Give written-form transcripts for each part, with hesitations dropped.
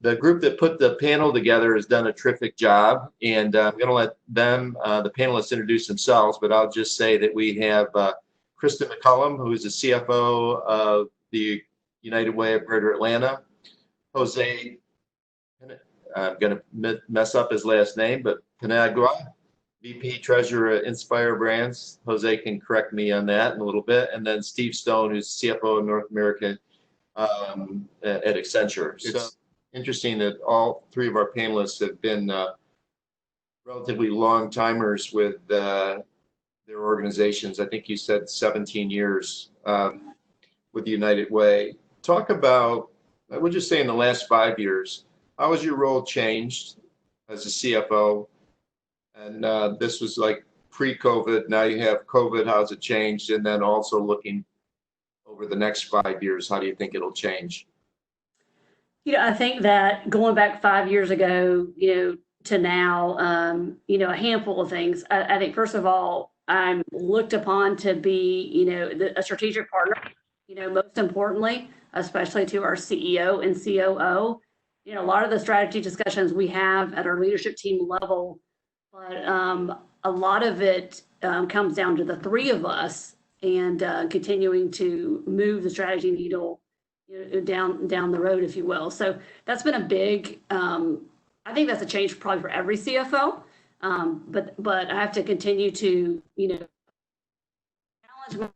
The group that put the panel together has done a terrific job, and I'm going to let them, the panelists, introduce themselves, but I'll just say that we have Kristen McCullum, who is the CFO of the United Way of Greater Atlanta, Jose, I'm going to mess up his last name, but Panagua, VP Treasurer at Inspire Brands. Jose can correct me on that in a little bit. And then Steve Stone, who's CFO of North America at Accenture. So interesting that all three of our panelists have been relatively long timers with their organizations. I think you said 17 years with the United Way. Talk about, I would just say in the last 5 years, how has your role changed as a CFO? And this was like pre-COVID. Now you have COVID. How's it changed? And then also looking over the next 5 years, how do you think it'll change? I think that going back 5 years ago, to now, a handful of things. I think, first of all, I'm looked upon to be, a strategic partner, most importantly, especially to our CEO and COO. A lot of the strategy discussions we have at our leadership team level, but a lot of it comes down to the three of us and continuing to move the strategy needle down the road, if you will. So that's been a big, I think that's a change probably for every CFO. But I have to continue to, challenge,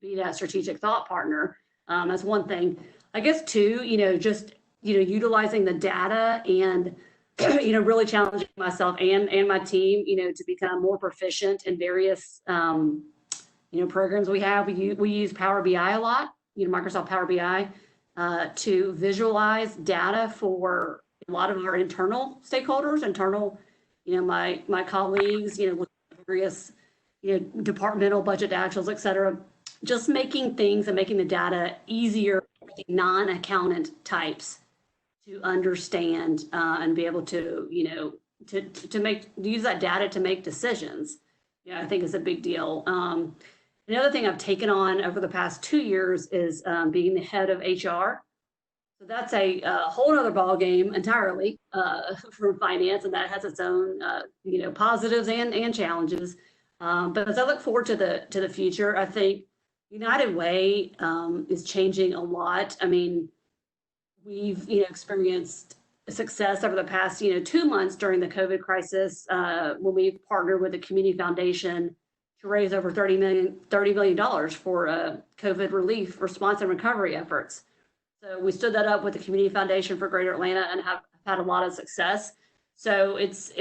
be that strategic thought partner. That's one thing. I guess two, just, utilizing the data and, really challenging myself and my team, to become more proficient in various, programs we have. We use Power BI a lot, Microsoft Power BI, to visualize data for a lot of our internal stakeholders, my colleagues, various, departmental budget actuals, et cetera, just making things and making the data easier for non-accountant types to understand and be able to, to use that data to make decisions. I think is a big deal. Another thing I've taken on over the past 2 years is being the head of HR. So that's a whole other ball game entirely for finance, and that has its own, positives and challenges. But as I look forward to the future, I think United Way is changing a lot. I mean, we've experienced success over the past 2 months during the COVID crisis when we partnered with the Community Foundation to raise over $30 million for COVID relief, response, and recovery efforts. So we stood that up with the Community Foundation for Greater Atlanta and have had a lot of success. So it's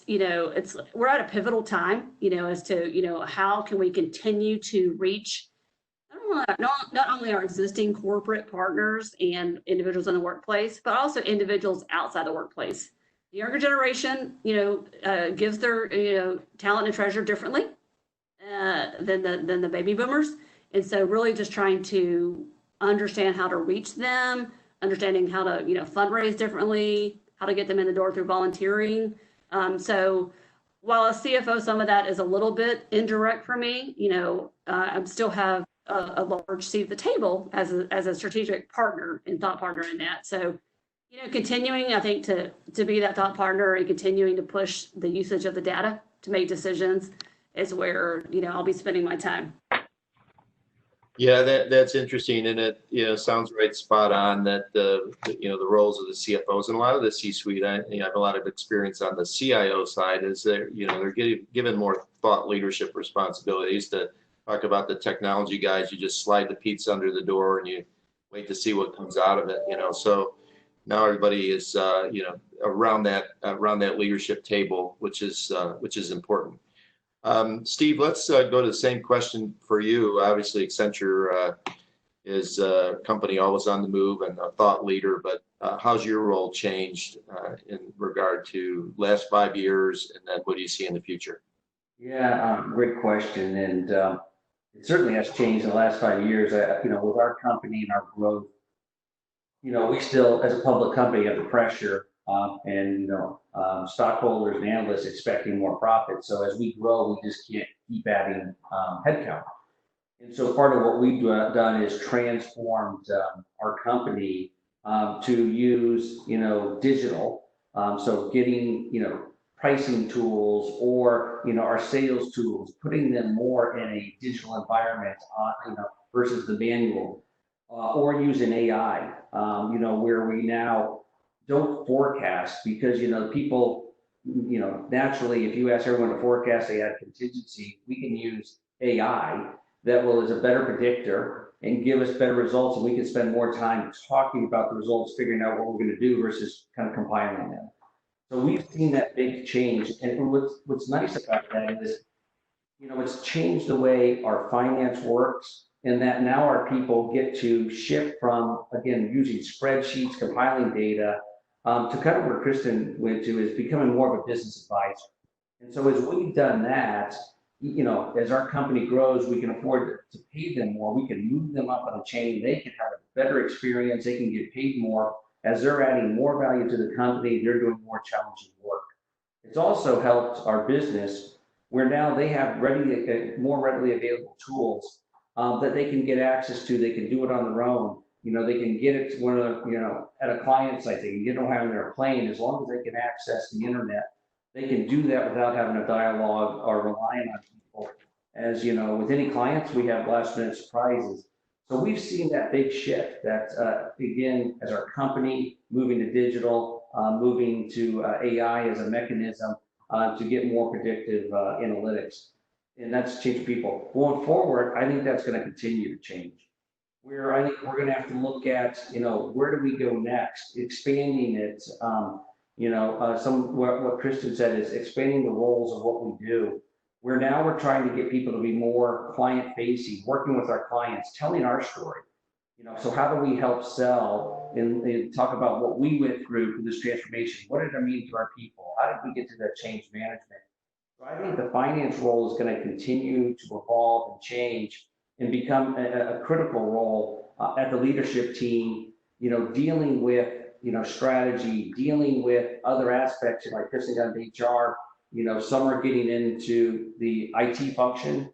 we're at a pivotal time, as to how can we continue to reach not only our existing corporate partners and individuals in the workplace, but also individuals outside the workplace. The younger generation, gives their talent and treasure differently than the baby boomers, and so really just trying to understand how to reach them, understanding how to fundraise differently, how to get them in the door through volunteering. So while a CFO, some of that is a little bit indirect for me. I still have a large seat at the table as a strategic partner and thought partner in that. So, continuing, I think, to be that thought partner and continuing to push the usage of the data to make decisions is where, I'll be spending my time. Yeah, that's interesting, and it sounds right, spot on that the roles of the CFOs and a lot of the C-suite. I have a lot of experience on the CIO side. Is they're given more thought leadership responsibilities. To talk about the technology guys, you just slide the pizza under the door and you wait to see what comes out of it. So now everybody is around that leadership table, which is important. Steve, let's go to the same question for you. Obviously, Accenture is a company always on the move and a thought leader, but how's your role changed in regard to last 5 years, and then what do you see in the future? Yeah, great question, and it certainly has changed in the last 5 years. With our company and our growth, we still, as a public company, have the pressure. Stockholders and analysts expecting more profit. So as we grow, we just can't keep adding headcount. And so part of what we've done is transformed our company to use, digital. So getting, pricing tools or, our sales tools, putting them more in a digital environment, versus the manual, or using AI, where we now don't forecast because, people, naturally, if you ask everyone to forecast, they have contingency, we can use AI that is a better predictor and give us better results, and we can spend more time talking about the results, figuring out what we're going to do versus kind of compiling them. So we've seen that big change, and what's nice about that is, it's changed the way our finance works, and that now our people get to shift from, again, using spreadsheets, compiling data, to kind of where Kristen went to, is becoming more of a business advisor. And so as we've done that, as our company grows, we can afford to pay them more. We can move them up on the chain. They can have a better experience. They can get paid more. As they're adding more value to the company, they're doing more challenging work. It's also helped our business where now they have more readily available tools that they can get access to. They can do it on their own. They can get it to one of the, at a client site. They can get it on their plane as long as they can access the internet. They can do that without having a dialogue or relying on people. As with any clients, we have last minute surprises. So we've seen that big shift that, again, as our company moving to digital, moving to AI as a mechanism to get more predictive analytics. And that's changed people. Going forward, I think that's going to continue to change. Where I think we're going to have to look at, where do we go next? Expanding it. What Kristen said is expanding the roles of what we do. Where now we're trying to get people to be more client facing, working with our clients, telling our story. So how do we help sell and talk about what we went through this transformation? What did it mean to our people? How did we get to that change management? So I think the finance role is going to continue to evolve and change and become a critical role at the leadership team, dealing with, strategy, dealing with other aspects, like Kristen got HR, some are getting into the IT function,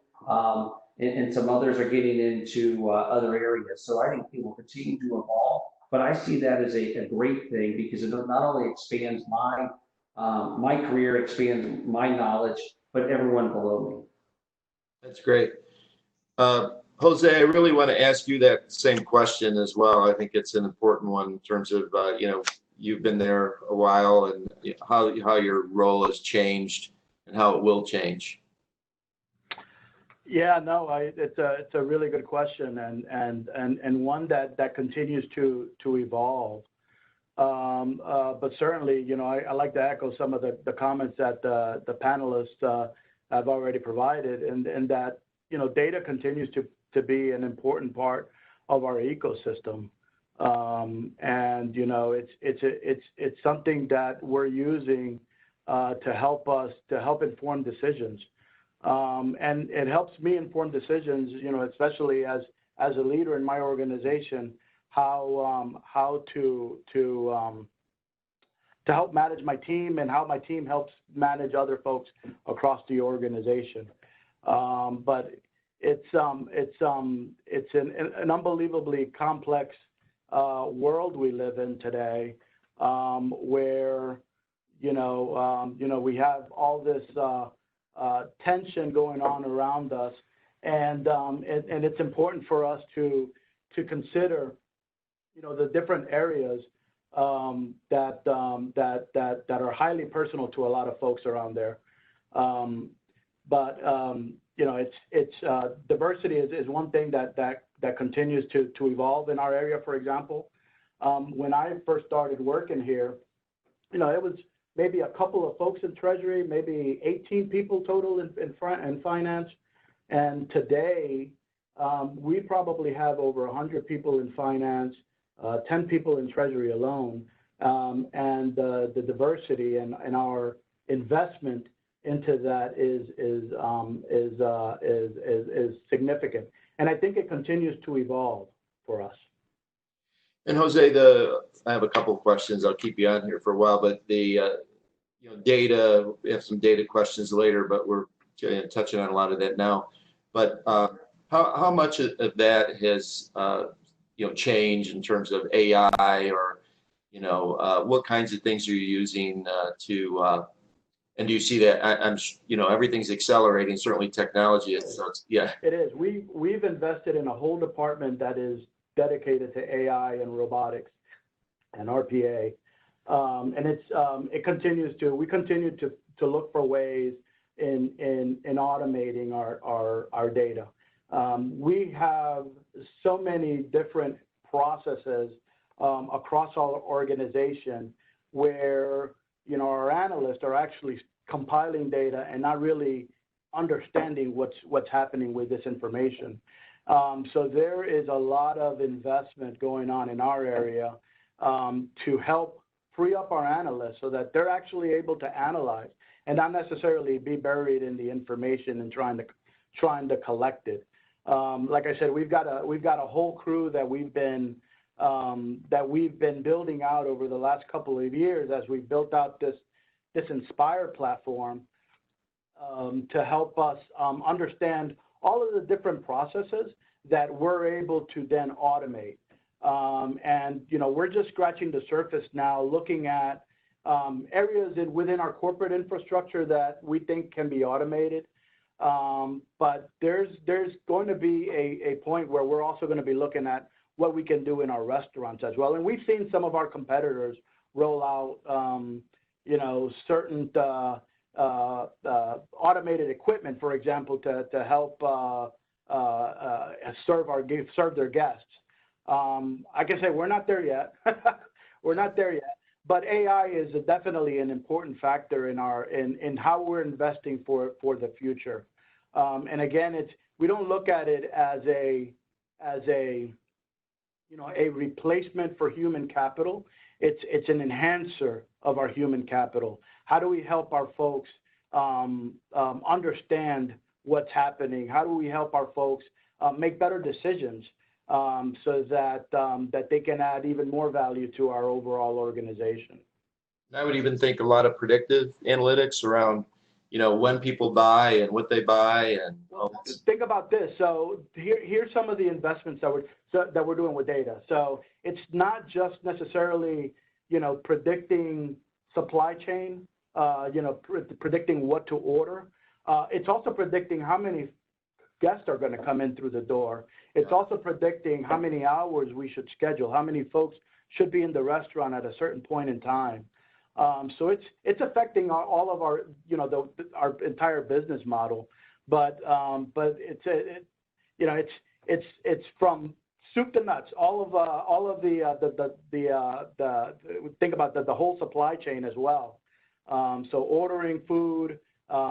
and some others are getting into other areas. So I think it will continue to evolve, but I see that as a great thing because it not only expands my career, expands my knowledge, but everyone below me. That's great. Jose, I really want to ask you that same question as well. I think it's an important one in terms of, you've been there a while and how your role has changed and how it will change. Yeah, no, it's a really good question and one that continues to evolve. But certainly, I like to echo some of the comments that the panelists have already provided, and that data continues to be an important part of our ecosystem, and it's something that we're using to help inform decisions, and it helps me inform decisions, especially as a leader in my organization, how to help manage my team and how my team helps manage other folks across the organization. But it's an unbelievably complex world we live in today, where we have all this tension going on around us, and it's important for us to consider the different areas that are highly personal to a lot of folks around there. But it's diversity is one thing that continues to evolve in our area. For example, when I first started working here, it was maybe a couple of folks in treasury, maybe 18 people total in finance, and today we probably have over 100 people in finance, 10 people in treasury alone, and the diversity and our investment into that is significant, and I think it continues to evolve for us. And Jose, I have a couple of questions. I'll keep you on here for a while, but the data, we have some data questions later, but we're touching on a lot of that now. But how much of that has change in terms of AI or, what kinds of things are you using and do you see that everything's accelerating, certainly technology is, so yeah. It is. We've invested in a whole department that is dedicated to AI and robotics and RPA. And we continue to look for ways in automating our data. We have so many different processes across our organization where our analysts are actually compiling data and not really understanding what's happening with this information. So there is a lot of investment going on in our area to help free up our analysts so that they're actually able to analyze and not necessarily be buried in the information and trying to collect it. Like I said, we've got a whole crew that we've been building out over the last couple of years as we built out this Inspire platform to help us understand all of the different processes that we're able to then automate. And we're just scratching the surface now, looking at areas within our corporate infrastructure that we think can be automated. But there's going to be a point where we're also going to be looking at what we can do in our restaurants as well. And we've seen some of our competitors roll out, certain automated equipment, for example, to help serve their guests. I can say we're not there yet. We're not there yet. But AI is definitely an important factor in how we're investing for the future. And again, we don't look at it as a replacement for human capital. It's an enhancer of our human capital. How do we help our folks understand what's happening? How do we help our folks make better decisions so that they can add even more value to our overall organization? I would even think a lot of predictive analytics around, when people buy and what they buy and. Think about this. So here's some of the investments that we're doing with data. So it's not just necessarily, predicting supply chain, predicting what to order. It's also predicting how many guests are going to come in through the door. It's also predicting how many hours we should schedule, how many folks should be in the restaurant at a certain point in time. So it's affecting all of our, our entire business model. But it's from soup to nuts. All of think about the whole supply chain as well. So ordering food,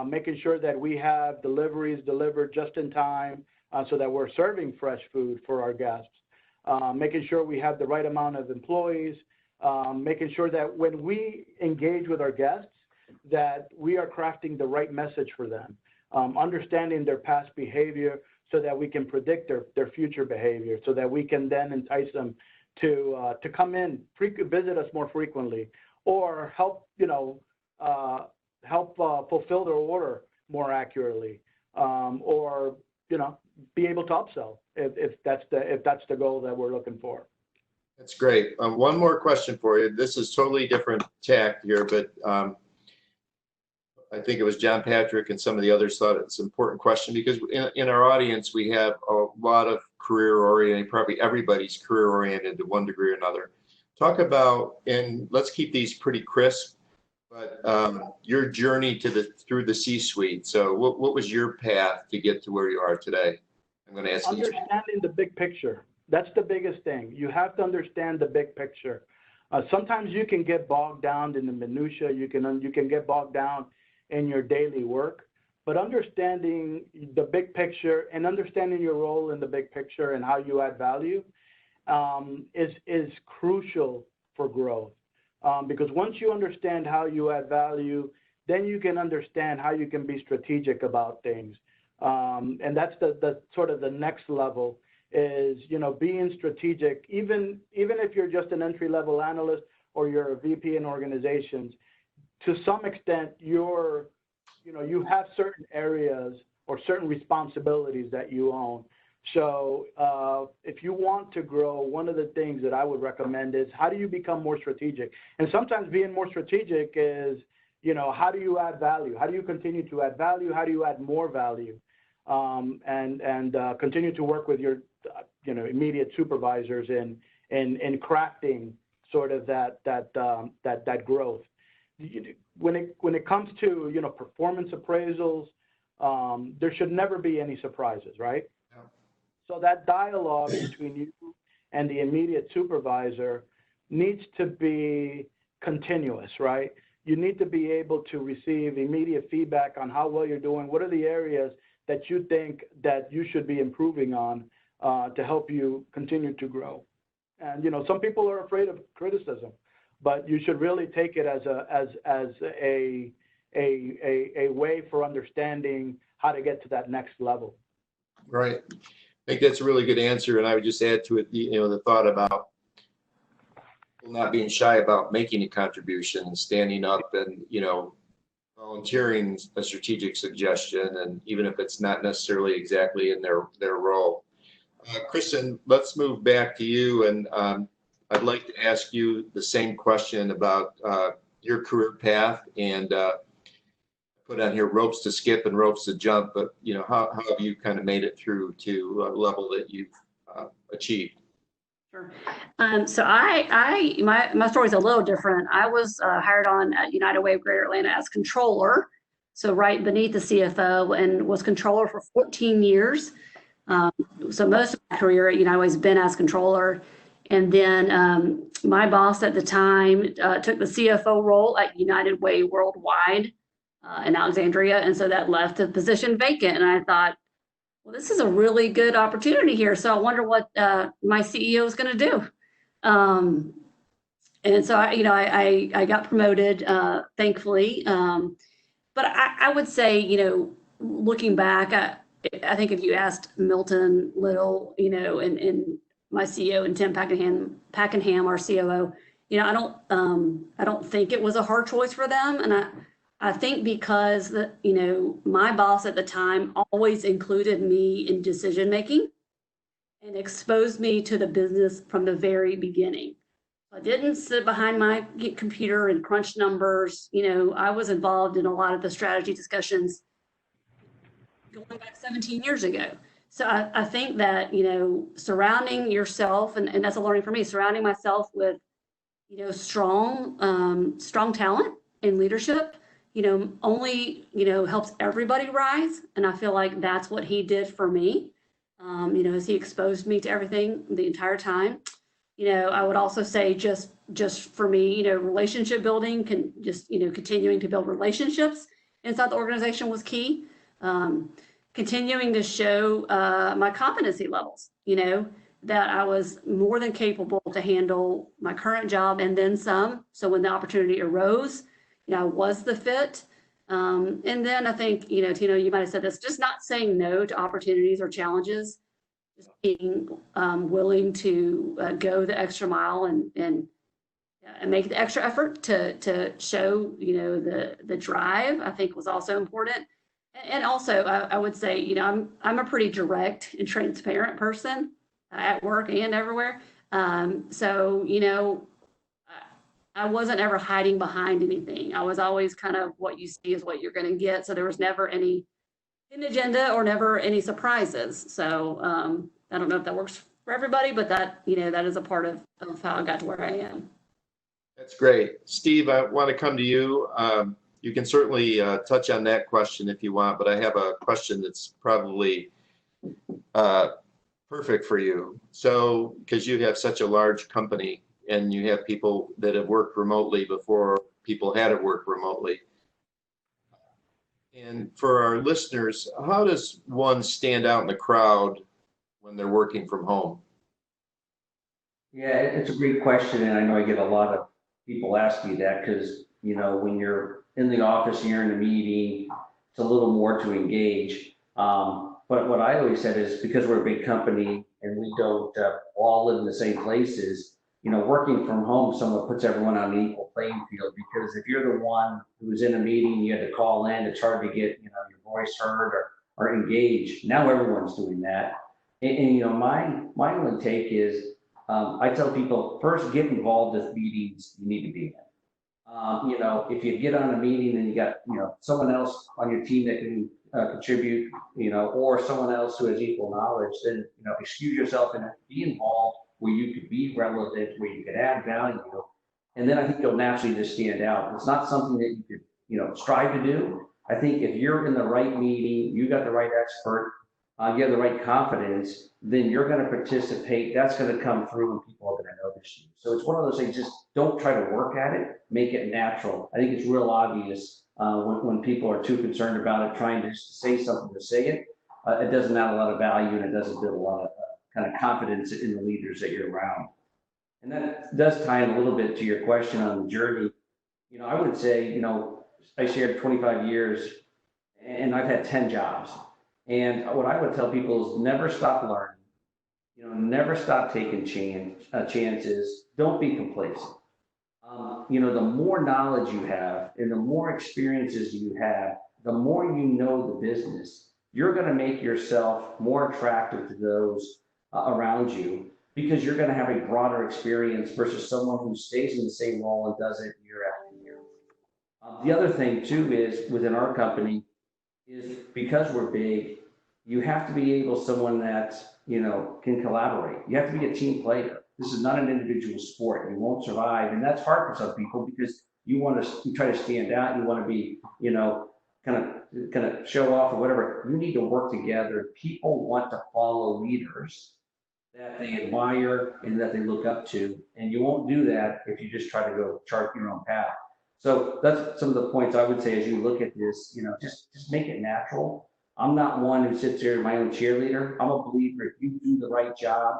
making sure that we have deliveries delivered just in time, so that we're serving fresh food for our guests. Making sure we have the right amount of employees. Making sure that when we engage with our guests, that we are crafting the right message for them. Understanding their past behavior so that we can predict their future behavior, so that we can then entice them to come in, visit us more frequently, or help fulfill their order more accurately, or be able to upsell if that's the goal that we're looking for. That's great. One more question for you. This is totally different tack here, but I think it was John Patrick and some of the others thought it's an important question because in our audience, we have a lot of career-oriented, probably everybody's career-oriented to one degree or another. Talk about, and let's keep these pretty crisp, but your journey through the C-suite. So what was your path to get to where you are today? I'm going to ask you. Understanding the big picture. That's the biggest thing. You have to understand the big picture. Sometimes you can get bogged down in the minutia. You can get bogged down in your daily work, but understanding the big picture and understanding your role in the big picture and how you add value is crucial for growth. Because once you understand how you add value, then you can understand how you can be strategic about things. And that's the sort of the next level is, being strategic, even if you're just an entry-level analyst or you're a VP in organizations, to some extent, you have certain areas or certain responsibilities that you own. So if you want to grow, one of the things that I would recommend is how do you become more strategic? And sometimes being more strategic is, how do you add value? How do you continue to add value? How do you add more value? And continue to work with your, immediate supervisors in crafting sort of that growth. When it comes to, performance appraisals, there should never be any surprises, right? Yeah. So that dialogue between you and the immediate supervisor needs to be continuous, right? You need to be able to receive immediate feedback on how well you're doing. What are the areas that you think that you should be improving on to help you continue to grow? And, some people are afraid of criticism, but you should really take it as a way for understanding how to get to that next level. Right. I think that's a really good answer. And I would just add to it, the thought about not being shy about making a contribution and standing up and, volunteering a strategic suggestion, and even if it's not necessarily exactly in their role. Kristen, let's move back to you. And I'd like to ask you the same question about your career path, and put on here ropes to skip and ropes to jump, but how have you kind of made it through to a level that you've achieved? Sure. So my story is a little different. I was hired on at United Way of Greater Atlanta as controller, so right beneath the CFO, and was controller for 14 years. So most of my career at United Way has been as controller. And then my boss at the time took the CFO role at United Way Worldwide in Alexandria, and so that left the position vacant. And I thought, well, this is a really good opportunity here. So I wonder what my CEO is going to do. And so I got promoted, thankfully. But I would say, looking back, I think if you asked Milton Little, and my CEO, and Tim Packenham, our COO, I don't think it was a hard choice for them. And I think because my boss at the time always included me in decision making and exposed me to the business from the very beginning. I didn't sit behind my computer and crunch numbers. I was involved in a lot of the strategy discussions going back 17 years ago. So I think that, surrounding yourself, and that's a learning for me, surrounding myself with, strong talent and leadership, only, helps everybody rise. And I feel like that's what he did for me, as he exposed me to everything the entire time. I would also say just for me, relationship building, continuing to build relationships inside the organization was key. Continuing to show my competency levels, that I was more than capable to handle my current job and then some. So when the opportunity arose, I was the fit. And then I think, Tino, you might have said this, just not saying no to opportunities or challenges, just being willing to go the extra mile and make the extra effort to show, the drive, I think was also important. And also, I would say, I'm a pretty direct and transparent person at work and everywhere. So, I wasn't ever hiding behind anything. I was always kind of what you see is what you're going to get. So there was never any hidden agenda or never any surprises. So I don't know if that works for everybody, but that is a part of how I got to where I am. That's great. Steve, I want to come to you. You can certainly touch on that question if you want, but I have a question that's probably perfect for you. So, because you have such a large company and you have people that have worked remotely before people had to work remotely. And for our listeners, how does one stand out in the crowd when they're working from home? Yeah, it's a great question, and I know I get a lot of people ask me that because, when you're in the office and you're in a meeting, it's a little more to engage. But what I always said is because we're a big company and we don't all live in the same places, working from home somewhat puts everyone on an equal playing field, because if you're the one who's in a meeting, you had to call in, it's hard to get, your voice heard or engaged. Now everyone's doing that. And my only take is, I tell people, first get involved with meetings you need to be in. If you get on a meeting and you got, someone else on your team that can contribute, or someone else who has equal knowledge, then, excuse yourself and be involved where you could be relevant, where you could add value. And then I think you'll naturally just stand out. It's not something that you could, strive to do. I think if you're in the right meeting, you got the right expert, you have the right confidence, then you're going to participate. That's going to come through and people are going to notice you. So it's one of those things, just don't try to work at it, make it natural. I think it's real obvious when people are too concerned about it, trying to just say something to say it. It doesn't add a lot of value and it doesn't build a lot of kind of confidence in the leaders that you're around. And that does tie in a little bit to your question on the journey. I would say, I shared 25 years and I've had 10 jobs. And what I would tell people is never stop learning, never stop taking chances. Don't be complacent. The more knowledge you have and the more experiences you have, the more you know the business, you're going to make yourself more attractive to those around you because you're going to have a broader experience versus someone who stays in the same role and does it year after year. The other thing too is within our company is because we're big, you have to be someone that, can collaborate. You have to be a team player. This is not an individual sport. You won't survive. And that's hard for some people because you try to stand out. You want to be, kind of show off or whatever. You need to work together. People want to follow leaders that they admire and that they look up to. And you won't do that if you just try to go chart your own path. So that's some of the points I would say as you look at this, just make it natural. I'm not one who sits here my own cheerleader. I'm a believer if you do the right job,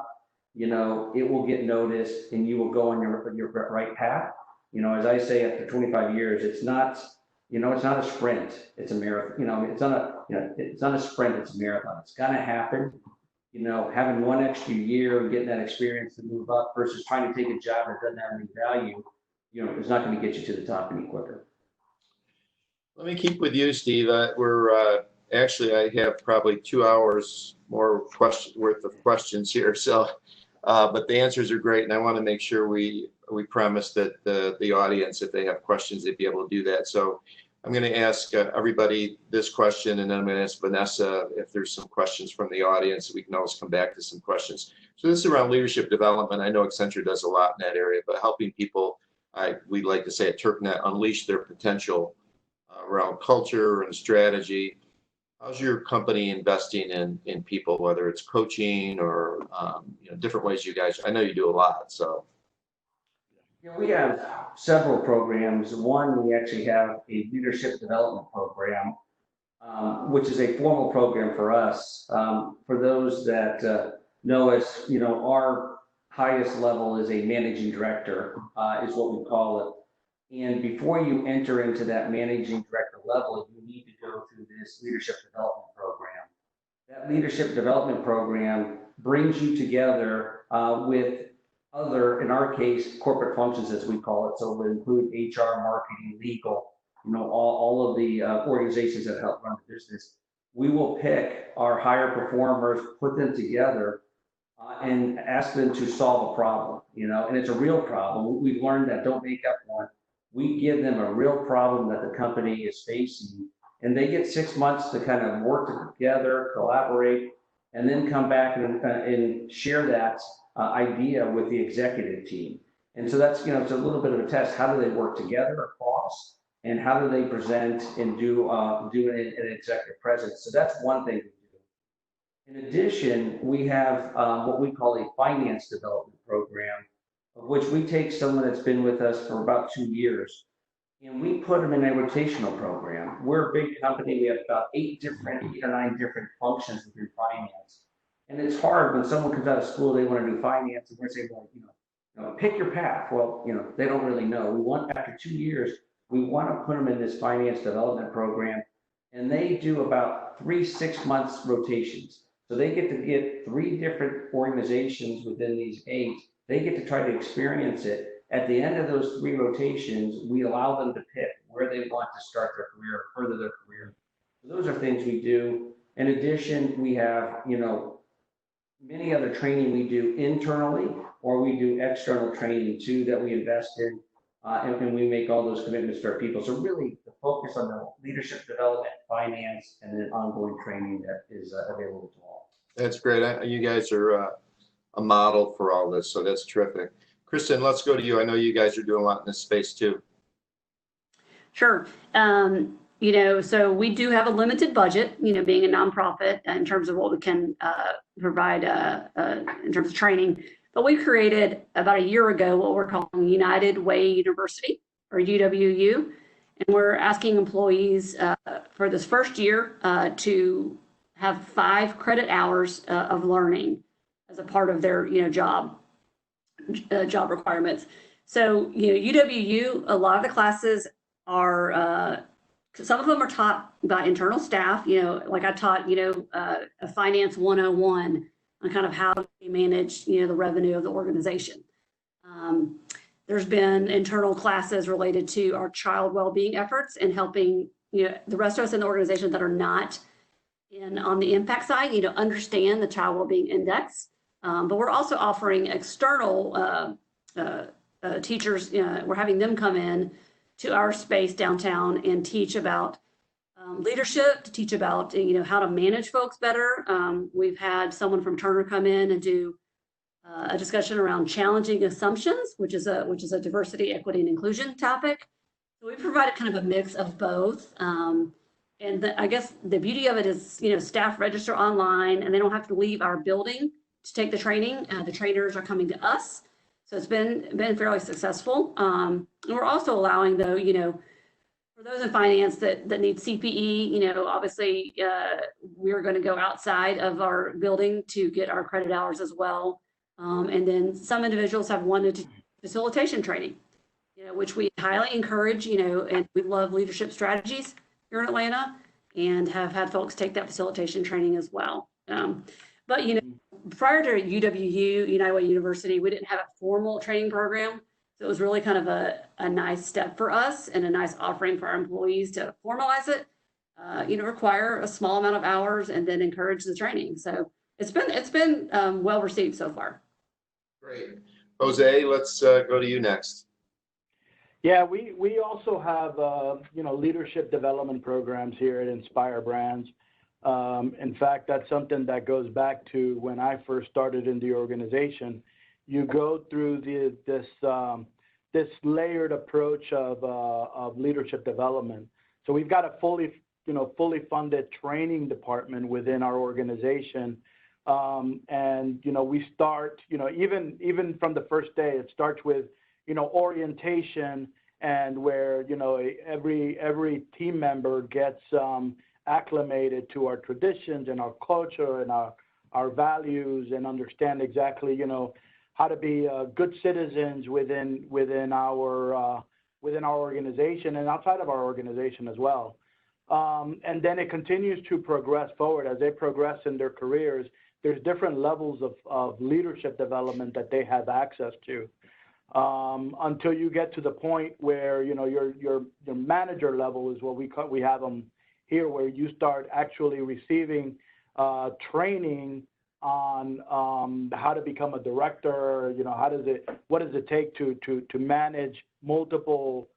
it will get noticed and you will go on your right path. As I say, after 25 years, it's not a sprint, it's a marathon. It's not a sprint, it's a marathon. It's gonna happen. Having one extra year and getting that experience to move up versus trying to take a job that doesn't have any value, it's not going to get you to the top any quicker. Let me keep with you, Steve. Actually, I have probably 2 hours more worth of questions here. So, but the answers are great, and I want to make sure we promise that the audience, if they have questions, they'd be able to do that. So, I'm going to ask everybody this question, and then I'm going to ask Vanessa if there's some questions from the audience. We can always come back to some questions. So, this is around leadership development. I know Accenture does a lot in that area, but helping people, we like to say at TurkNet, unleash their potential around culture and strategy. How's your company investing in people, whether it's coaching or different ways you guys? I know you do a lot. So we have several programs. One, we actually have a leadership development program, which is a formal program for us. For those that know us, our highest level is a managing director, is what we call it. And before you enter into that managing director level, you need to go through this leadership development program. That leadership development program brings you together with other, in our case, corporate functions, as we call it. So it would include HR, marketing, legal, all of the organizations that help run the business. We will pick our higher performers, put them together, and ask them to solve a problem, and it's a real problem. We've learned that don't make up one. We give them a real problem that the company is facing, and they get 6 months to kind of work together, collaborate, and then come back and share that idea with the executive team. And so that's, it's a little bit of a test. How do they work together across, and how do they present and do an executive presence? So that's one thing we do. In addition, we have what we call a finance development program, of which we take someone that's been with us for about 2 years, and we put them in a rotational program. We're a big company. We have about 8 or 9 different functions within finance. And it's hard when someone comes out of school, they want to do finance, and we're saying, well, pick your path. Well, they don't really know. After 2 years, we want to put them in this finance development program, and they do about 3 6-month rotations. So they get to get 3 different organizations within these 8. They get to try to experience it. At the end of those 3 rotations, we allow them to pick where they want to start their career, further their career. So those are things we do. In addition, we have, many other training we do internally, or we do external training too that we invest in, and we make all those commitments to our people. So really the focus on the leadership development, finance, and then ongoing training that is available to all. That's great. You guys are a model for all this, so that's terrific. Kristen, let's go to you. I know you guys are doing a lot in this space too. Sure. So we do have a limited budget, being a nonprofit in terms of what we can provide in terms of training. But we created about a year ago what we're calling United Way University, or UWU. And we're asking employees for this first year to have 5 credit hours of learning as a part of their, job requirements. So, UWU, a lot of the classes are, some of them are taught by internal staff, like I taught, a finance 101 on kind of how they manage, the revenue of the organization. There's been internal classes related to our child well-being efforts and helping, the rest of us in the organization that are not on the impact side, understand the child well-being index. But we're also offering external teachers, we're having them come in to our space downtown and teach about leadership, to teach about, how to manage folks better. We've had someone from Turner come in and do a discussion around challenging assumptions, which is a diversity, equity, and inclusion topic. So we provided kind of a mix of both. I guess the beauty of it is, staff register online and they don't have to leave our building to take the training. The trainers are coming to us. So it's been fairly successful. And we're also allowing, though, for those in finance that need CPE, obviously we're going to go outside of our building to get our credit hours as well. And then some individuals have wanted facilitation training, which we highly encourage, and we love leadership strategies here in Atlanta and have had folks take that facilitation training as well. But, prior to UWU, United Way University, we didn't have a formal training program. So it was really kind of a nice step for us and a nice offering for our employees to formalize it, require a small amount of hours and then encourage the training. So it's been well received so far. Great. Jose, let's go to you next. Yeah, we also have, leadership development programs here at Inspire Brands. In fact, that's something that goes back to when I first started in the organization. You go through this layered approach of leadership development. So we've got a fully funded training department within our organization. And, we start, even from the first day, it starts with, orientation, and where, every team member gets acclimated to our traditions and our culture and our values, and understand exactly, how to be good citizens within our organization and outside of our organization as well. And then it continues to progress forward. As they progress in their careers, there's different levels of leadership development that they have access to, until you get to the point where, your manager level is what we have them here, where you start actually receiving training on how to become a director. What does it take to manage multiple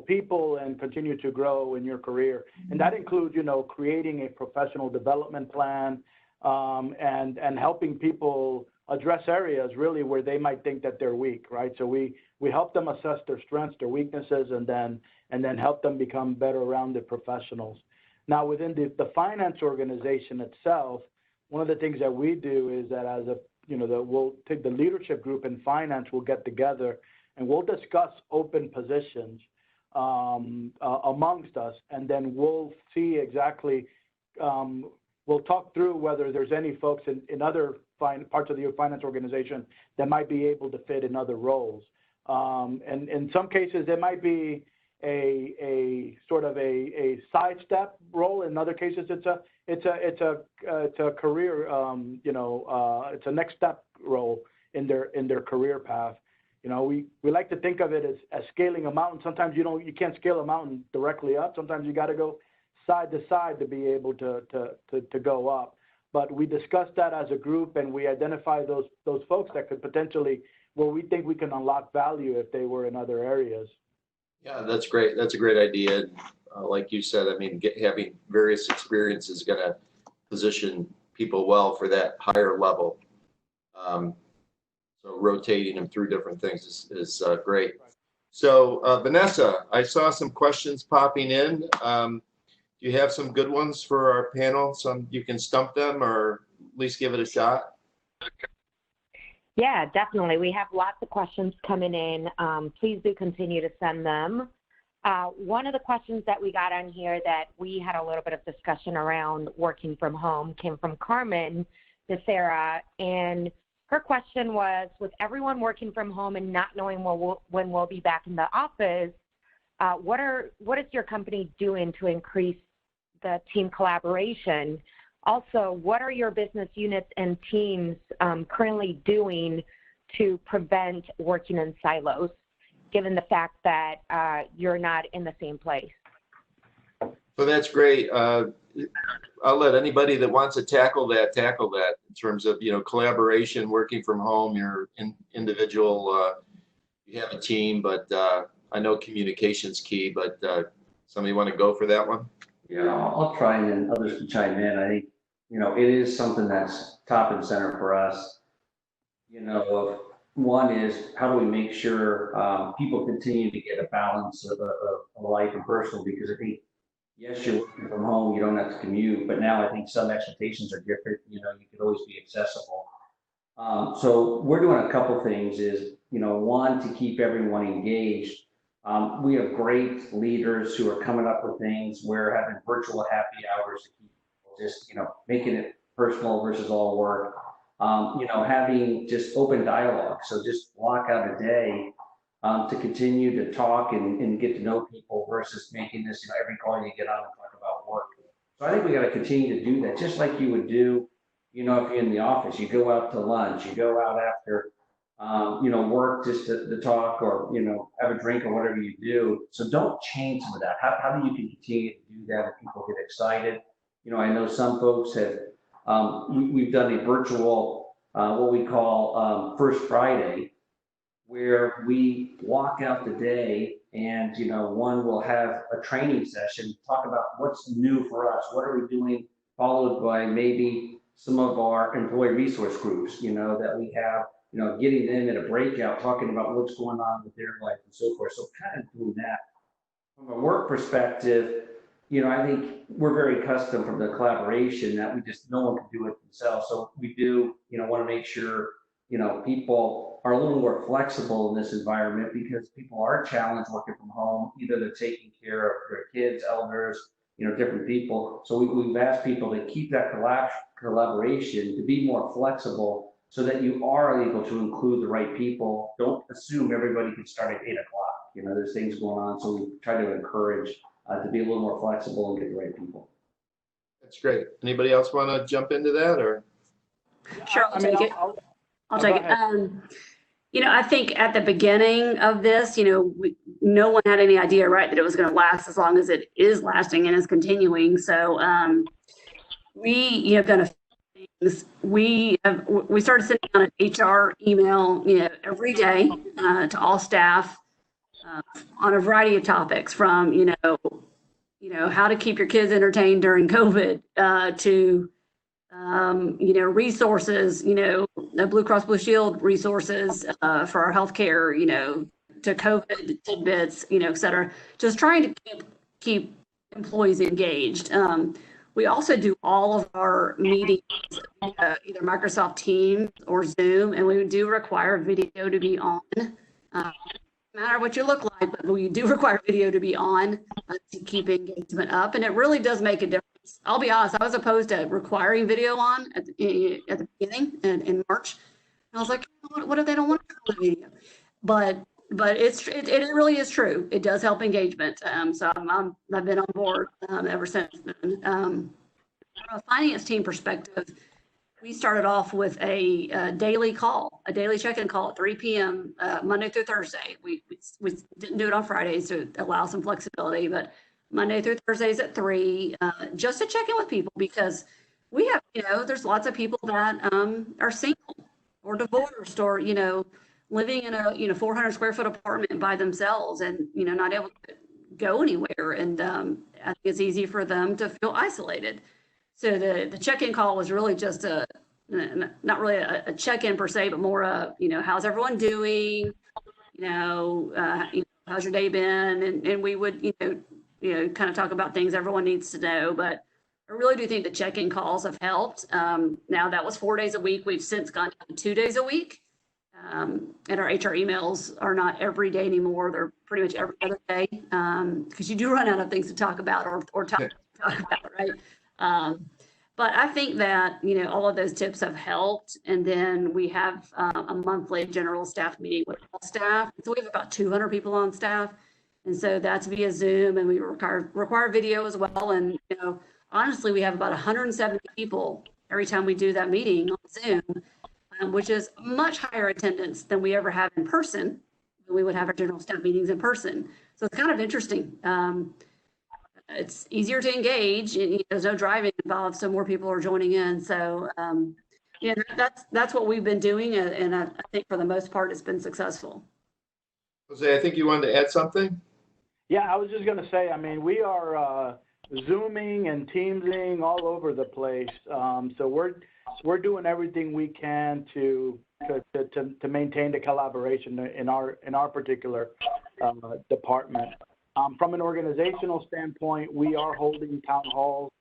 people and continue to grow in your career. And that includes, creating a professional development plan, and helping people address areas really where they might think that they're weak, right? So we help them assess their strengths, their weaknesses, and then help them become better rounded professionals. Now, within the finance organization itself, one of the things that we do is that we'll take the leadership group in finance, we'll get together and we'll discuss open positions amongst us, and then we'll see exactly, we'll talk through whether there's any folks in other parts of the finance organization that might be able to fit in other roles. And in some cases, there might be a sort of a sidestep role. In other cases, it's a career, it's a next step role in their career path. We like to think of it as scaling a mountain. Sometimes you can't scale a mountain directly up. Sometimes you got to go side to side to be able to go up. but we discussed that as a group and we identified those folks that could potentially, where we think we can unlock value if they were in other areas. Yeah, that's great. That's a great idea. Like you said, I mean, having various experience is going to position people well for that higher level. So rotating them through different things is great. So Vanessa, I saw some questions popping in. Do you have some good ones for our panel? Some you can stump them or at least give it a shot? Yeah, definitely. We have lots of questions coming in. Please do continue to send them. One of the questions that we got on here that we had a little bit of discussion around working from home came from Carmen Becerra, and her question was, with everyone working from home and not knowing when we'll be back in the office, what is your company doing to increase the team collaboration? Also, what are your business units and teams currently doing to prevent working in silos, given the fact that you're not in the same place? So that's great. I'll let anybody that wants to tackle that in terms of, collaboration, working from home, your individual, you have a team, but I know communication's key, but somebody want to go for that one? Yeah, I'll try and then others can chime in. I think, it is something that's top and center for us. One is how do we make sure people continue to get a balance of life and personal, because I think, yes, you're working from home, you don't have to commute, but now I think some expectations are different. You can always be accessible. So we're doing a couple things is, one, to keep everyone engaged. We have great leaders who are coming up with things. We're having virtual happy hours to keep people just, making it personal versus all work. Having just open dialogue. So just block out a day to continue to talk and get to know people versus making this, every call you get on and talk about work. So I think we got to continue to do that, just like you would do, if you're in the office, you go out to lunch, you go out after, work just to talk or, have a drink or whatever you do. So don't change some of that. How do you continue to do that when people get excited? I know some folks have, we've done a virtual, what we call First Friday, where we walk out the day and, one will have a training session, talk about what's new for us, what are we doing, followed by maybe some of our employee resource groups, that we have, getting them in a breakout, talking about what's going on with their life and so forth. So kind of doing that. From a work perspective, I think we're very accustomed from the collaboration that no one can do it themselves. So we do, want to make sure, people are a little more flexible in this environment because people are challenged working from home. Either they're taking care of their kids, elders, different people. So we've asked people to keep that collaboration, to be more flexible so that you are able to include the right people. Don't assume everybody can start at 8 o'clock. There's things going on. So we try to encourage to be a little more flexible and get the right people. That's great. Anybody else want to jump into that or? Sure, I'll take it. I'll take it. I think at the beginning of this, no one had any idea, right, that it was going to last as long as it is lasting and is continuing. So we have done a few things. We started sending out an HR email, every day to all staff on a variety of topics, from how to keep your kids entertained during COVID to resources, the Blue Cross Blue Shield resources for our healthcare, to COVID tidbits, et cetera. Just trying to keep employees engaged. We also do all of our meetings, either Microsoft Teams or Zoom, and we do require video to be on. No matter what you look like, but we do require video to be on to keep engagement up, and it really does make a difference. I'll be honest, I was opposed to requiring video on at the beginning in March. And I was like, what if they don't want to show the video? But it really is true. It does help engagement. So I've been on board ever since then. From a finance team perspective, we started off with a daily check-in call at 3 p.m. Monday through Thursday. We didn't do it on Fridays to allow some flexibility, but Monday through Thursdays at 3, just to check in with people, because we have, there's lots of people that are single or divorced or, living in a, 400 square foot apartment by themselves and, not able to go anywhere. And I think it's easy for them to feel isolated. So the check-in call was really just not really a check-in per se, but more how's everyone doing? How's your day been? And we would, kind of talk about things everyone needs to know. But I really do think the check-in calls have helped. Now that was 4 days a week. We've since gone down to 2 days a week. And our HR emails are not every day anymore. They're pretty much every other day because you do run out of things to talk about or talk about, right? But I think that, all of those tips have helped. And then we have a monthly general staff meeting with all staff. So we have about 200 people on staff. And so that's via Zoom, and we require video as well. And, honestly, we have about 170 people every time we do that meeting on Zoom, which is much higher attendance than we ever have in person. We would have our general staff meetings in person. So it's kind of interesting. It's easier to engage, and there's no driving involved, so more people are joining in. So, that's what we've been doing, and I think for the most part, it's been successful. Jose, I think you wanted to add something? Yeah, I was just going to say, I mean, we are Zooming and Teamsing all over the place. So we're doing everything we can to maintain the collaboration in our particular department. From an organizational standpoint, we are holding town halls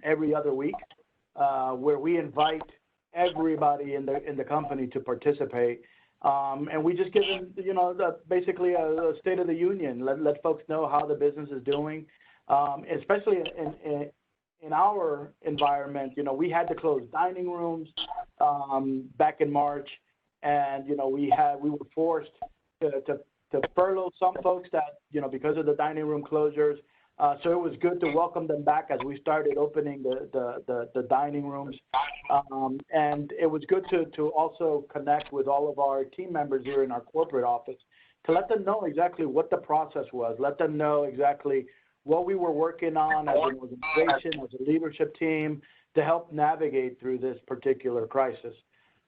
every other week where we invite everybody in the company to participate. And we just give them, basically a state of the union, let folks know how the business is doing, especially in our environment. We had to close dining rooms back in March, and we were forced to furlough some folks that because of the dining room closures. So it was good to welcome them back as we started opening the dining rooms. And it was good to also connect with all of our team members here in our corporate office to let them know exactly what the process was, let them know exactly what we were working on as an organization, as a leadership team, to help navigate through this particular crisis.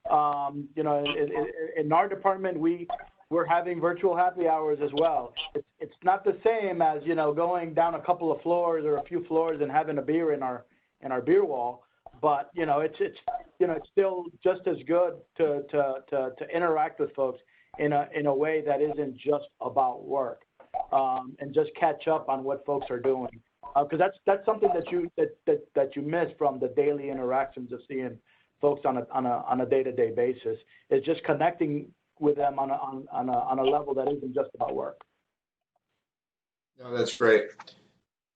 In our department, we're having virtual happy hours as well. It's not the same as, going down a couple of floors or a few floors and having a beer in our beer wall, but it's still just as good to interact with folks in a way that isn't just about work, and just catch up on what folks are doing, because that's something that you miss from the daily interactions of seeing folks on a day-to-day basis, is just connecting with them on a level that isn't just about work. No, that's great.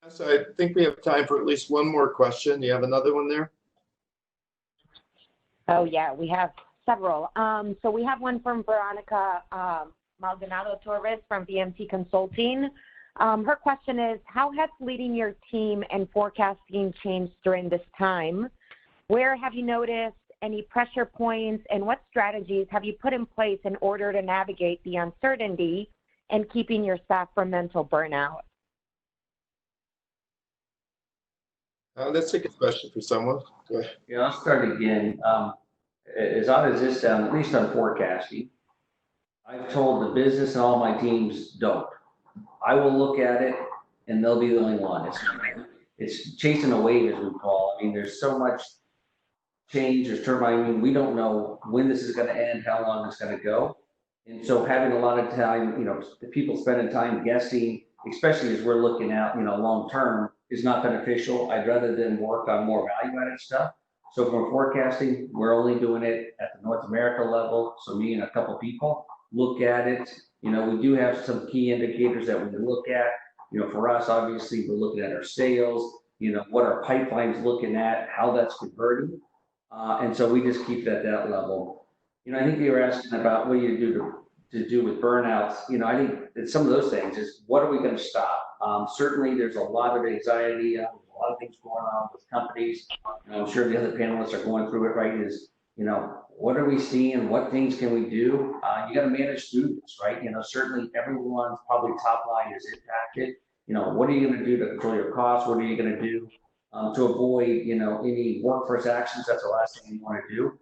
So I think we have time for at least one more question. Do you have another one there? Oh yeah, we have several. So we have one from Veronica Maldonado Torres from VMT Consulting. Her question is, how has leading your team and forecasting changed during this time? Where have you noticed any pressure points, and what strategies have you put in place in order to navigate the uncertainty and keeping your staff from mental burnout? That's a good question for someone. Go ahead. Yeah, I'll start again. As odd as this sounds, at least on forecasting, I've told the business and all my teams, don't. I will look at it, and they'll be the only one. It's chasing a wave, as we call. I mean, there's so much change, there's turmoil. I mean, we don't know when this is going to end, how long it's going to go. And so having a lot of time, the people spending time guessing, especially as we're looking out, long term, is not beneficial. I'd rather than work on more value added stuff. So from forecasting, we're only doing it at the North America level. So me and a couple people look at it. We do have some key indicators that we can look at. For us, obviously, we're looking at our sales, what our pipeline's looking at, how that's converting. And so we just keep it at that level. I think you were asking about what do you do to do with burnouts. I think that some of those things is, what are we going to stop? Certainly, there's a lot of anxiety. There's a lot of things going on with companies. I'm sure the other panelists are going through it, right? Is, what are we seeing? What things can we do? You got to manage through this, right? Certainly everyone's probably top line is impacted. What are you going to do to control your costs? What are you going to do to avoid, any workforce actions. That's the last thing you want to do.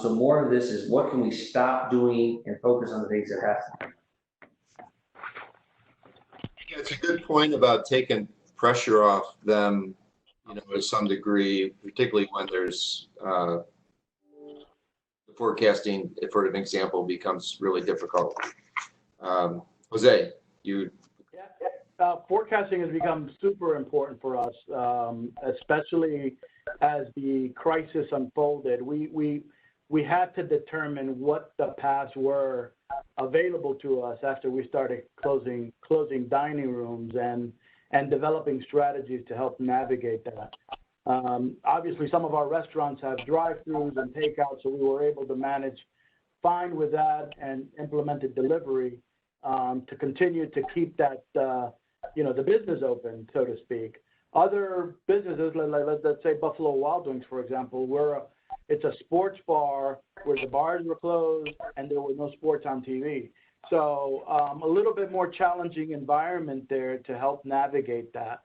So more of this is what can we stop doing and focus on the things that have to be. Yeah, it's a good point about taking pressure off them, to some degree, particularly when there's the forecasting, for an example, becomes really difficult. Jose, you. Forecasting has become super important for us, especially as the crisis unfolded. We had to determine what the paths were available to us after we started closing dining rooms and developing strategies to help navigate that. Obviously, some of our restaurants have drive-throughs and takeout, so we were able to manage fine with that and implemented delivery to continue to keep that the business open, so to speak. Other businesses, let's say Buffalo Wild Wings, for example, it's a sports bar where the bars were closed and there was no sports on TV. So a little bit more challenging environment there to help navigate that.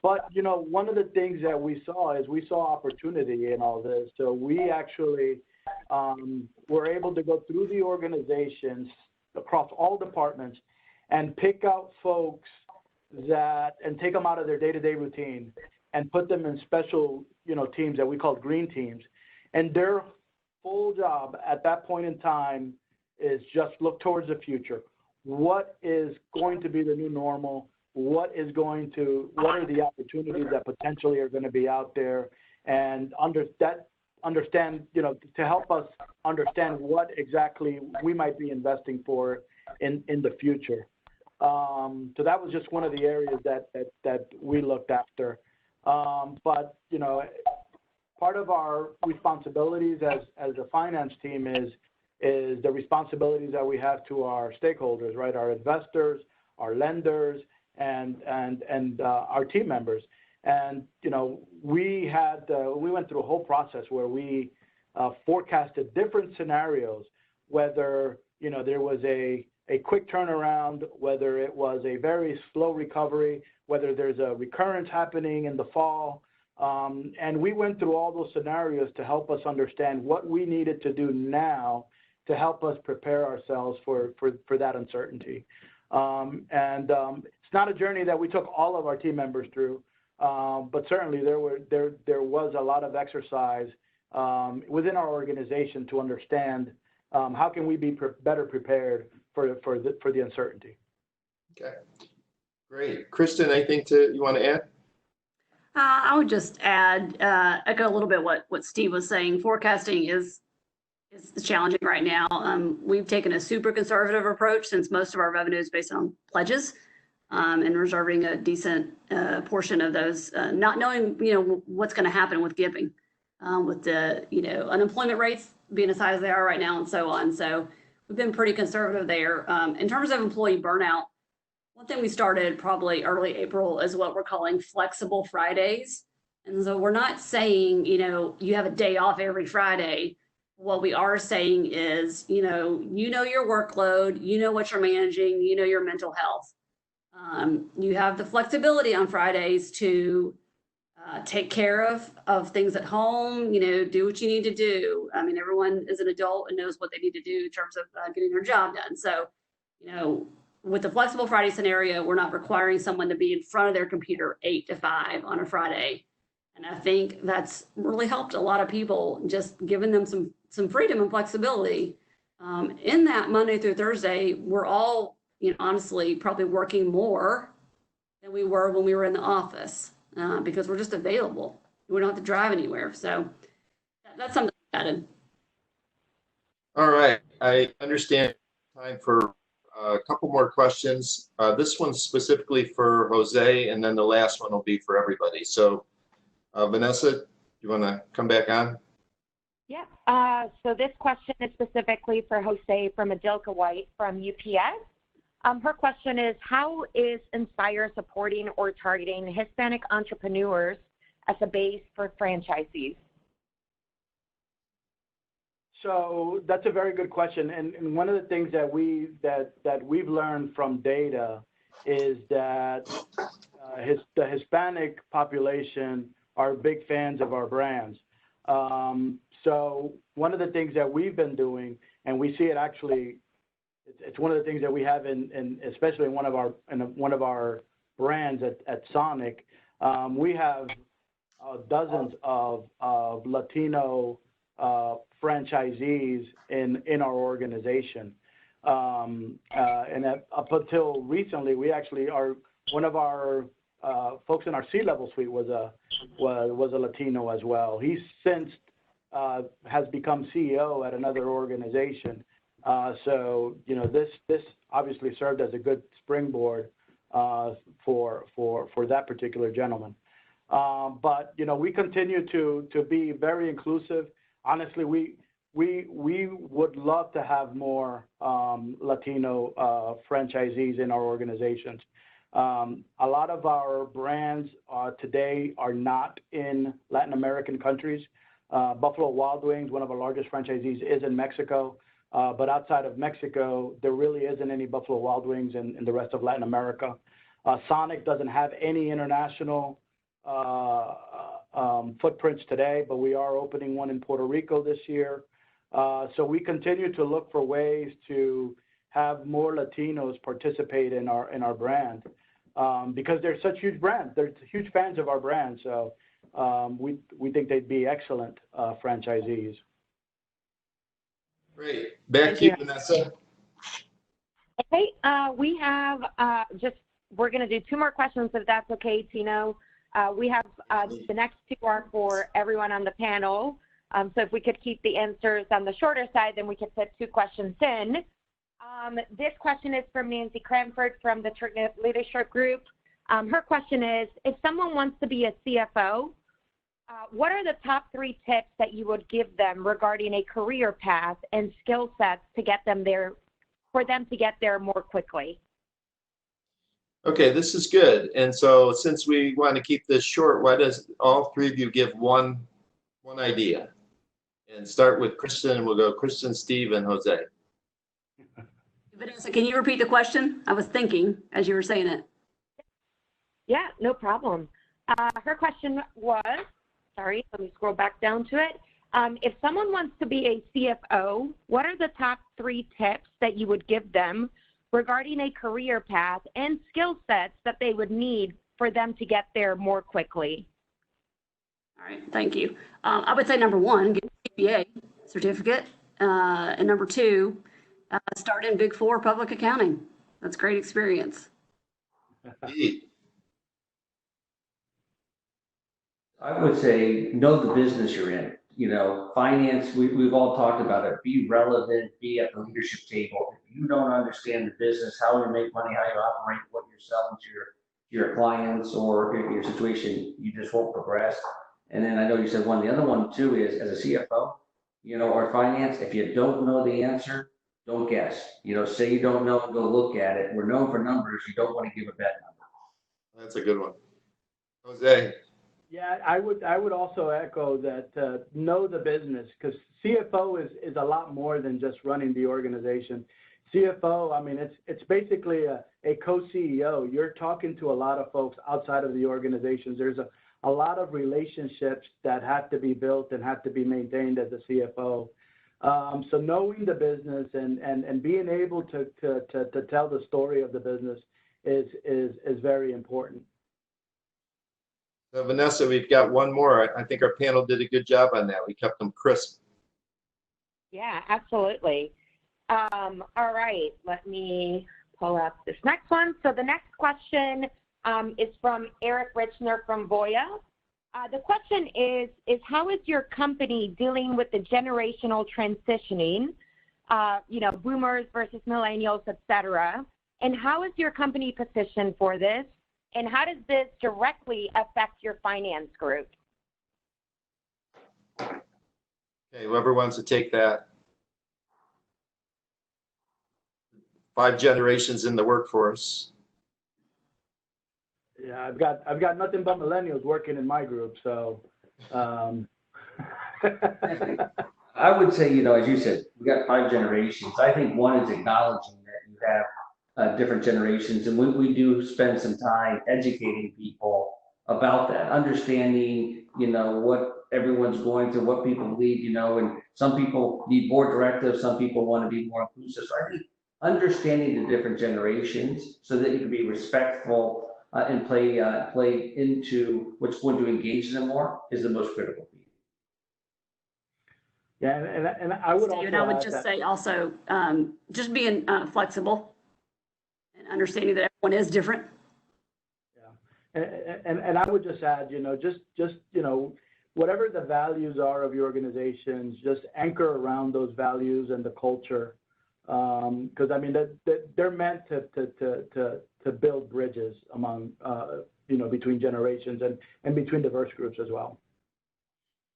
But, one of the things that we saw opportunity in all this. So we actually were able to go through the organizations across all departments and pick out folks and take them out of their day-to-day routine and put them in special, teams that we called green teams. And their full job at that point in time is just look towards the future. What is going to be the new normal? What are the opportunities that potentially are going to be out there? And understand, to help us understand what exactly we might be investing for in the future. So that was just one of the areas that we looked after. But, part of our responsibilities as a finance team is the responsibilities that we have to our stakeholders, right? Our investors, our lenders, and our team members. And, we went through a whole process where we forecasted different scenarios, whether, there was a quick turnaround, whether it was a very slow recovery, whether there's a recurrence happening in the fall. And we went through all those scenarios to help us understand what we needed to do now to help us prepare ourselves for that uncertainty. It's not a journey that we took all of our team members through, but certainly there was a lot of exercise within our organization to understand how can we be better prepared for the uncertainty. Okay, great. Kristen, anything you want to add? I would just echo a little bit what Steve was saying. Forecasting is challenging right now. We've taken a super conservative approach since most of our revenue is based on pledges, and reserving a decent portion of those, not knowing what's going to happen with giving, with the unemployment rates being as high as they are right now and so on. So we've been pretty conservative there. In terms of employee burnout, one thing we started probably early April is what we're calling flexible Fridays. And so we're not saying, you have a day off every Friday. What we are saying is, your workload, what you're managing, your mental health. You have the flexibility on Fridays to take care of things at home, do what you need to do. I mean, everyone is an adult and knows what they need to do in terms of getting their job done. So, with the flexible Friday scenario, we're not requiring someone to be in front of their computer 8 to 5 on a Friday. And I think that's really helped a lot of people, just giving them some freedom and flexibility. In that Monday through Thursday, we're all, honestly, probably working more than we were when we were in the office because we're just available. We don't have to drive anywhere. So that's something I added. All right. I understand time for a couple more questions. This one's specifically for Jose, and then the last one will be for everybody. So Vanessa, you want to come back on? Yeah. So this question is specifically for Jose from Adilka White from UPS. Her question is, how is Inspire supporting or targeting Hispanic entrepreneurs as a base for franchisees? So that's a very good question. And one of the things that we've learned from data is that the Hispanic population are big fans of our brands. So one of the things that we've been doing, and we see it actually, it's one of the things that we have especially in one of our brands at Sonic. We have dozens of Latino franchisees in our organization. And up until recently, we actually are one of our folks in our C-level suite was a Latino as well. He's since has become CEO at another organization. So this obviously served as a good springboard for that particular gentleman. But we continue to be very inclusive. Honestly, we would love to have more Latino franchisees in our organizations. A lot of our brands today are not in Latin American countries. Buffalo Wild Wings, one of our largest franchisees, is in Mexico. But outside of Mexico, there really isn't any Buffalo Wild Wings in the rest of Latin America. Sonic doesn't have any international footprints today, but we are opening one in Puerto Rico this year. So we continue to look for ways to have more Latinos participate in our brand because they're such huge brands. They're huge fans of our brand. So we think they'd be excellent franchisees. Great. Back to you, Vanessa. Okay, we have we're going to do 2 more questions if that's okay, Tino. We have the next 2 are for everyone on the panel. So if we could keep the answers on the shorter side, then we could fit 2 questions in. This question is from Nancy Cranford from the Leadership Group. Her question is, if someone wants to be a CFO, what are the top 3 tips that you would give them regarding a career path and skill sets to get them there, for them to get there more quickly? Okay, this is good. And so since we want to keep this short, why does all 3 of you give one idea? And start with Kristen, and we'll go Kristen, Steve, and Jose. Vanessa, can you repeat the question? I was thinking as you were saying it. Yeah, no problem. Her question was, sorry, let me scroll back down to it. If someone wants to be a CFO, what are the top 3 tips that you would give them regarding a career path and skill sets that they would need for them to get there more quickly? All right, thank you. I would say number 1, get a CPA certificate. And number 2, start in Big 4 public accounting. That's great experience. I would say know the business you're in. Finance, we've all talked about it. Be relevant, be at the leadership table. If you don't understand the business, how you make money, how you operate, what you're selling to your clients or your situation, you just won't progress. And then I know you said one. The other one too is as a CFO, or finance, if you don't know the answer, don't guess. Say you don't know and go look at it. We're known for numbers. You don't want to give a bad number. That's a good one. Jose. Yeah, I would also echo that know the business, because CFO is a lot more than just running the organization. CFO, I mean, it's basically a co-CEO. You're talking to a lot of folks outside of the organizations. There's a lot of relationships that have to be built and have to be maintained as a CFO. So knowing the business and being able to tell the story of the business is very important. So Vanessa, we've got one more. I think our panel did a good job on that. We kept them crisp. Yeah, absolutely. All right, let me pull up this next one. So the next question is from Eric Richner from Voya. The question is how is your company dealing with the generational transitioning, boomers versus millennials, et cetera? And how is your company positioned for this? And how does this directly affect your finance group? Okay, whoever wants to take that. 5 generations in the workforce. Yeah, I've got nothing but millennials working in my group, so. I would say, as you said, we got 5 generations. I think one is acknowledging that you have different generations, and we do spend some time educating people about that, understanding what everyone's going through, what people need, and some people need more directive, some people want to be more inclusive. So I think understanding the different generations so that you can be respectful and play into what's going to engage them more is the most critical piece. Yeah, and I would Steve, also and I would add just that, say also, just being flexible and understanding that everyone is different. yeah, and I would just add, just whatever the values are of your organizations, just anchor around those values and the culture, because I mean they're meant to build bridges among between generations and between diverse groups as well.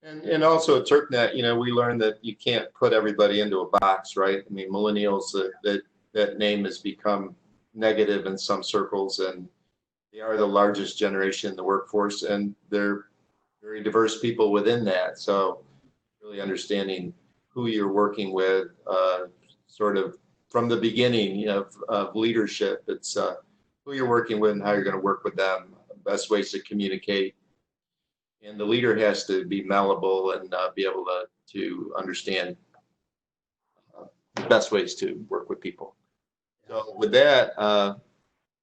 And also at TurkNet, we learned that you can't put everybody into a box, right? I mean, millennials, that name has become negative in some circles, and they are the largest generation in the workforce, and they're very diverse people within that. So really understanding who you're working with, sort of from the beginning of leadership, it's who you're working with and how you're going to work with them, best ways to communicate. And the leader has to be malleable and be able to understand the best ways to work with people. So with that,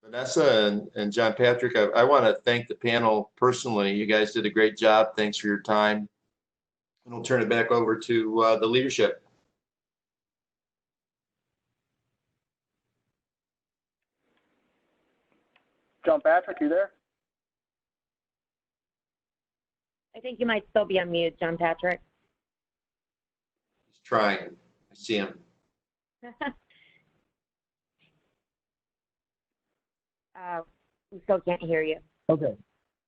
Vanessa and John Patrick, I want to thank the panel personally. You guys did a great job. Thanks for your time. And we'll turn it back over to the leadership. John Patrick, you there? I think you might still be on mute, John Patrick. He's trying. I see him. We still can't hear you. Okay,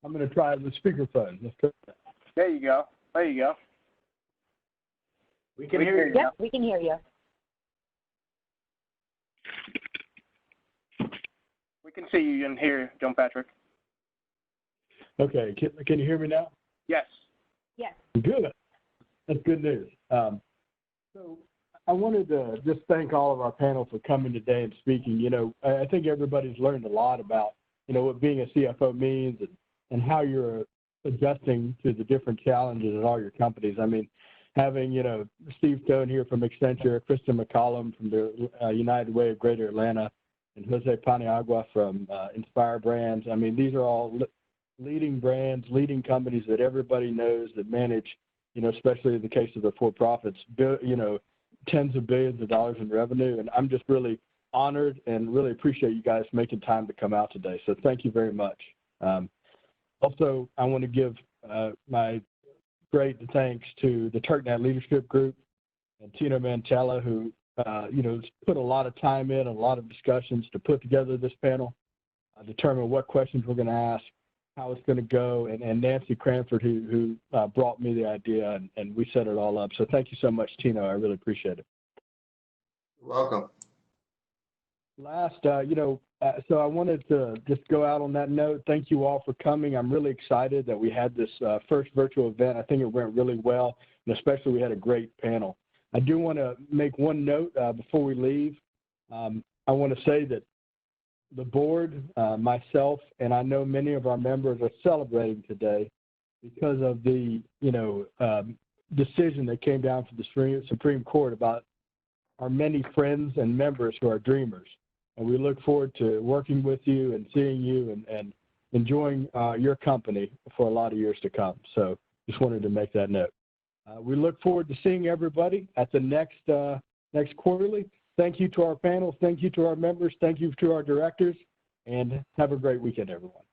I'm going to try the speakerphone. Let's go. There you go. There you go. We can hear you. Yep, we can hear you. We can see you and hear John Patrick. Okay, can you hear me now? Yes. Yes. Good. That's good news. So I wanted to just thank all of our panel for coming today and speaking. I think everybody's learned a lot about, what being a CFO means and how you're adjusting to the different challenges at all your companies. I mean, having, Steve Stone here from Accenture, Krista McCollum from the United Way of Greater Atlanta, and Jose Paniagua from Inspire Brands. I mean, these are all leading brands, leading companies that everybody knows that manage, especially in the case of the for-profits, tens of billions of dollars in revenue. And I'm just really honored and really appreciate you guys making time to come out today. So thank you very much. Also, I want to give my great thanks to the TurkNet Leadership Group and Tino Mantella, who, put a lot of time in, a lot of discussions to put together this panel, determine what questions we're going to ask, how it's going to go, and Nancy Cranford, who brought me the idea, and we set it all up. So thank you so much, Tino. I really appreciate it. You're welcome. Last, so I wanted to just go out on that note. Thank you all for coming. I'm really excited that we had this first virtual event. I think it went really well, and especially we had a great panel. I do want to make one note before we leave. I want to say that the board, myself, and I know many of our members are celebrating today because of the, decision that came down from the Supreme Court about our many friends and members who are dreamers. And we look forward to working with you and seeing you and enjoying your company for a lot of years to come. So just wanted to make that note. We look forward to seeing everybody at the next quarterly. Thank you to our panel. Thank you to our members. Thank you to our directors. And have a great weekend, everyone.